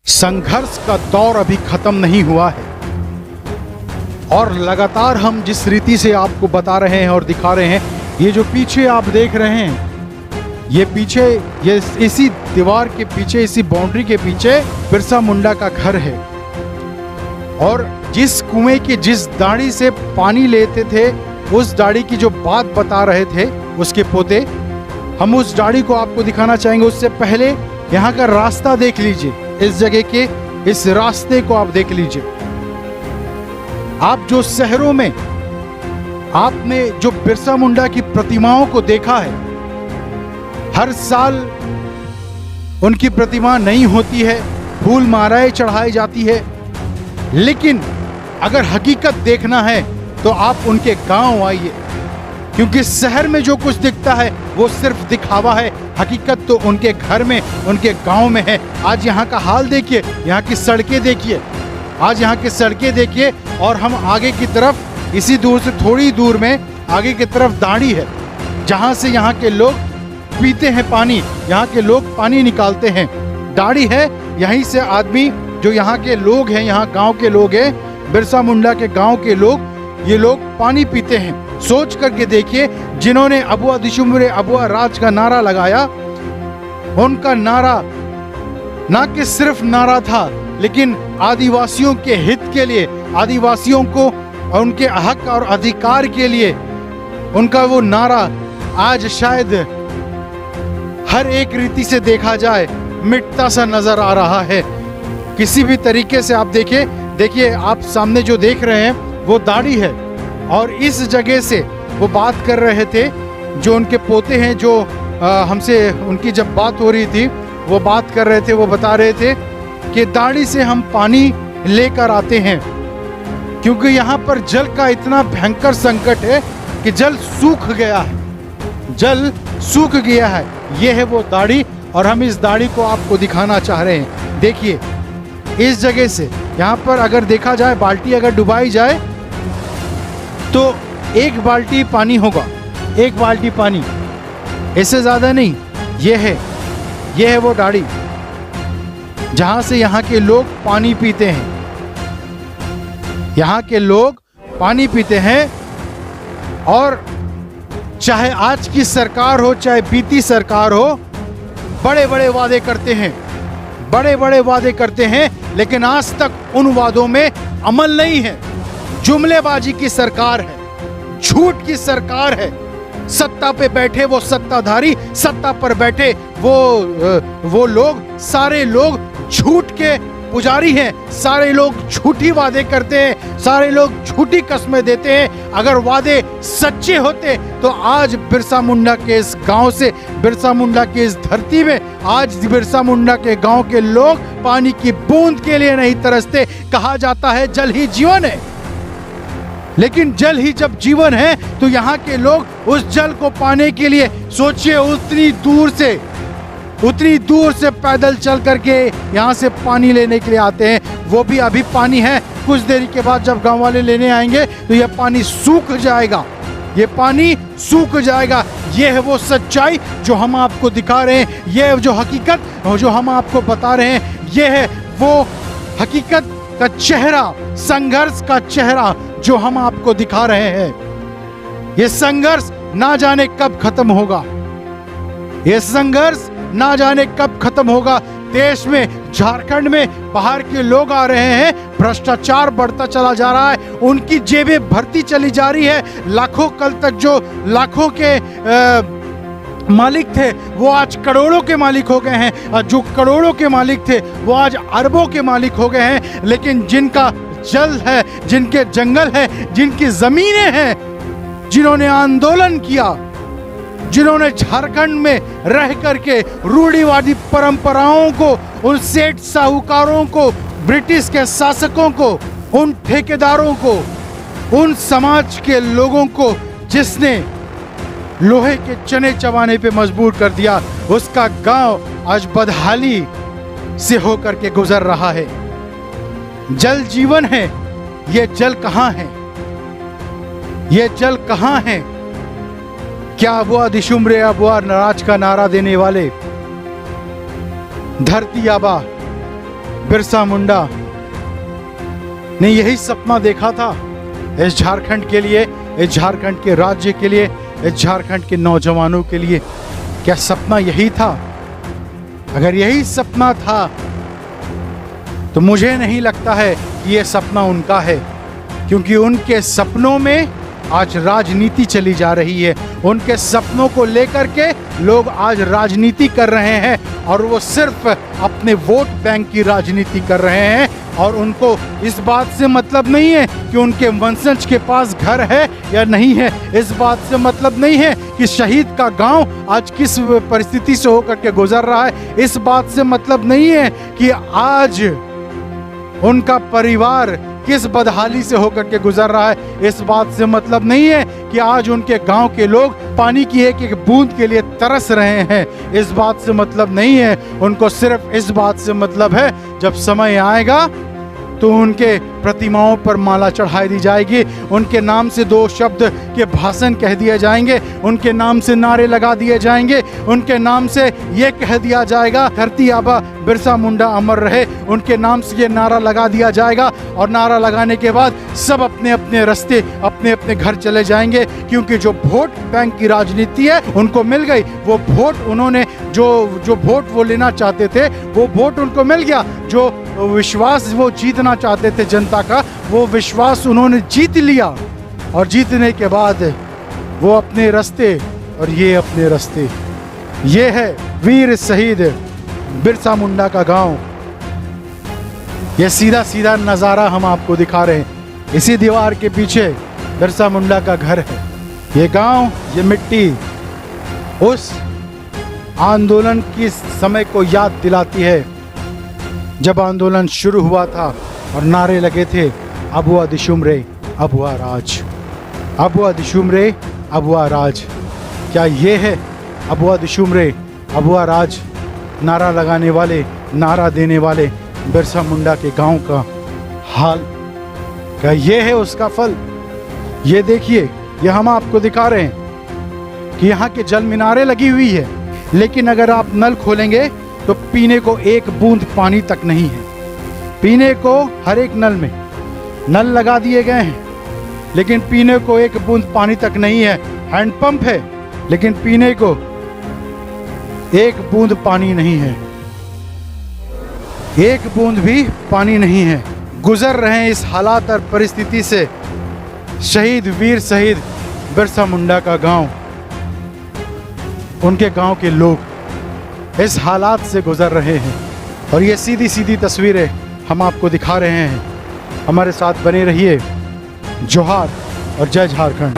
संघर्ष का दौर अभी खत्म नहीं हुआ है और लगातार हम जिस रीति से आपको बता रहे हैं और दिखा रहे हैं, ये जो पीछे आप देख रहे हैं, ये पीछे, ये इसी दीवार के पीछे, इसी बाउंड्री के पीछे बिरसा मुंडा का घर है। और जिस कुएं की जिस दाढ़ी से पानी लेते थे, उस दाढ़ी की जो बात बता रहे थे उसके पोते, हम उस दाढ़ी को आपको दिखाना चाहेंगे। उससे पहले यहाँ का रास्ता देख लीजिए, इस जगह के इस रास्ते को आप देख लीजिए। आप जो शहरों में आपने जो बिरसा मुंडा की प्रतिमाओं को देखा है, हर साल उनकी प्रतिमा नहीं होती है, फूल मालाएं चढ़ाई जाती है, लेकिन अगर हकीकत देखना है तो आप उनके गांव आइए, क्योंकि शहर में जो कुछ दिखता है वो सिर्फ दिखावा है, हकीकत तो उनके घर में, उनके गांव में है। आज यहाँ का हाल देखिए, यहाँ की सड़कें देखिए, आज यहाँ की सड़कें देखिए। और हम आगे की तरफ, इसी दूर से थोड़ी दूर में आगे की तरफ दाढ़ी है, जहाँ से यहाँ के लोग पीते हैं पानी, यहाँ के लोग पानी निकालते हैं। दाढ़ी है, यहीं से आदमी जो यहाँ के लोग हैं, यहाँ गांव के लोग हैं, बिरसा मुंडा के गांव के लोग, ये लोग पानी पीते हैं। सोच करके देखिए, जिन्होंने अबुआ दिशुमुरे अबुआ राज का नारा लगाया, उनका नारा ना कि सिर्फ नारा था, लेकिन आदिवासियों के हित के लिए, आदिवासियों को उनके हक और अधिकार के लिए उनका वो नारा आज शायद हर एक रीति से देखा जाए मिटता सा नजर आ रहा है। किसी भी तरीके से आप देखिए, आप सामने जो देख रहे हैं वो दाढ़ी है। और इस जगह से वो बात कर रहे थे, जो उनके पोते हैं, जो हमसे उनकी जब बात हो रही थी, वो बात कर रहे थे, वो बता रहे थे कि दाढ़ी से हम पानी लेकर आते हैं, क्योंकि यहाँ पर जल का इतना भयंकर संकट है कि जल सूख गया है, जल सूख गया है। ये है वो दाढ़ी, और हम इस दाढ़ी को आपको दिखाना चाह रहे हैं। देखिए, इस जगह से यहाँ पर अगर देखा जाए, बाल्टी अगर डुबाई जाए तो एक बाल्टी पानी होगा, एक बाल्टी पानी, इससे ज्यादा नहीं। ये है वो दाढ़ी जहां से यहाँ के लोग पानी पीते हैं, यहाँ के लोग पानी पीते हैं। और चाहे आज की सरकार हो, चाहे बीती सरकार हो, बड़े बड़े वादे करते हैं, बड़े बड़े वादे करते हैं, लेकिन आज तक उन वादों में अमल नहीं है। जुमलेबाजी की सरकार है, झूठ की सरकार है। सत्ता पे बैठे वो सत्ताधारी, सत्ता पर बैठे वो लोग, सारे लोग झूठ के पुजारी हैं, सारे लोग झूठी वादे करते हैं, सारे लोग झूठी कस्में देते हैं। अगर वादे सच्चे होते तो आज बिरसा मुंडा के इस गांव से, बिरसा मुंडा के इस धरती में, आज बिरसा मुंडा के गांव के लोग पानी की बूंद के लिए नहीं तरसते। कहा जाता है जल ही जीवन है, लेकिन जल ही जब जीवन है तो यहाँ के लोग उस जल को पाने के लिए, सोचिए, उतनी दूर से पैदल चल करके यहाँ से पानी लेने के लिए आते हैं। वो भी अभी पानी है, कुछ देरी के बाद जब गांव वाले लेने आएंगे तो ये पानी सूख जाएगा, ये पानी सूख जाएगा। ये है वो सच्चाई जो हम आपको दिखा रहे हैं, ये है जो हकीकत जो हम आपको बता रहे हैं, ये है वो हकीकत का चेहरा, संघर्ष का चेहरा जो हम आपको दिखा रहे हैं। ये संघर्ष ना जाने कब खत्म होगा, ये संघर्ष ना जाने कब खत्म होगा। देश में, झारखंड में बाहर के लोग आ रहे हैं, भ्रष्टाचार बढ़ता चला जा रहा है, उनकी जेबें भरती चली जा रही है। लाखों, कल तक जो लाखों के मालिक थे वो आज करोड़ों के मालिक हो गए हैं, और जो करोड़ों के मालिक थे वो आज अरबों के मालिक हो गए हैं। लेकिन जिनका जल है, जिनके जंगल है, जिनकी जमीनें हैं, जिन्होंने आंदोलन किया, जिन्होंने झारखंड में रह करके रूढ़िवादी परंपराओं को, उन सेठ साहूकारों को, ब्रिटिश के शासकों को, उन ठेकेदारों को, उन समाज के लोगों को जिसने लोहे के चने चबाने पे मजबूर कर दिया, उसका गांव आज बदहाली से होकर के गुजर रहा है। जल जीवन है, ये जल कहाँ है, ये जल कहाँ है? क्या अबुआ दिशुम रे अबुआ राज का नारा देने वाले धरती आबा बिरसा मुंडा ने यही सपना देखा था इस झारखंड के लिए, इस झारखंड के राज्य के लिए, इस झारखंड के नौजवानों के लिए? क्या सपना यही था? अगर यही सपना था तो मुझे नहीं लगता है कि यह सपना उनका है, क्योंकि उनके सपनों में आज राजनीति चली जा रही है। उनके सपनों को लेकर के लोग आज राजनीति कर रहे हैं और वो सिर्फ अपने वोट बैंक की राजनीति कर रहे हैं। और उनको इस बात से मतलब नहीं है कि उनके वंशज के पास घर है या नहीं है। इस बात से मतलब नहीं है कि शहीद का गांव आज किस परिस्थिति से होकर के गुजर रहा है। इस बात से मतलब नहीं है कि आज उनका परिवार किस बदहाली से होकर के गुजर रहा है। इस बात से मतलब नहीं है कि आज उनके गांव के लोग पानी की एक एक बूंद के लिए तरस रहे हैं। इस बात से मतलब नहीं है। उनको सिर्फ इस बात से मतलब है, जब समय आएगा तो उनके प्रतिमाओं पर माला चढ़ाई दी जाएगी, उनके नाम से 2 शब्द के भाषण कह दिए जाएंगे, उनके नाम से नारे लगा दिए जाएंगे, उनके नाम से ये कह दिया जाएगा धरती आबा बिरसा मुंडा अमर रहे। उनके नाम से ये नारा लगा दिया जाएगा और नारा लगाने के बाद सब अपने अपने रास्ते अपने अपने घर चले जाएंगे, क्योंकि जो वोट बैंक की राजनीति है उनको मिल गई। वो वोट उन्होंने जो वोट वो लेना चाहते थे वो वोट उनको मिल गया। जो विश्वास वो जीतना चाहते थे जनता का, वो विश्वास उन्होंने जीत लिया। और जीतने के बाद वो अपने रास्ते और ये अपने रास्ते। ये है वीर शहीद बिरसा मुंडा का गांव। ये सीधा सीधा नज़ारा हम आपको दिखा रहे हैं। इसी दीवार के पीछे बिरसा मुंडा का घर है। ये गांव, ये मिट्टी उस आंदोलन की समय को याद दिलाती है जब आंदोलन शुरू हुआ था और नारे लगे थे अबुआ दिशुम रे अबुआ राज, अबुआ दिशुम रे अबुआ राज। क्या ये है अबुआ दिशुम रे अबुआ राज नारा लगाने वाले, नारा देने वाले बिरसा मुंडा के गांव का हाल? क्या ये है उसका फल? ये देखिए, ये हम आपको दिखा रहे हैं कि यहाँ के जल मीनारें लगी हुई है, लेकिन अगर आप नल खोलेंगे तो पीने को एक बूंद पानी तक नहीं है। पीने को हर एक नल में नल लगा दिए गए हैं, लेकिन पीने को एक बूंद पानी तक नहीं है। हैंडपंप है, लेकिन पीने को एक बूंद पानी नहीं है। एक बूंद भी पानी नहीं है। गुजर रहे हैं इस हालात और परिस्थिति से शहीद वीर शहीद बिरसा मुंडा का गांव। उनके गांव के लोग इस हालात से गुजर रहे हैं और ये सीधी सीधी तस्वीरें हम आपको दिखा रहे हैं। हमारे साथ बने रहिए। जोहार और जय झारखंड।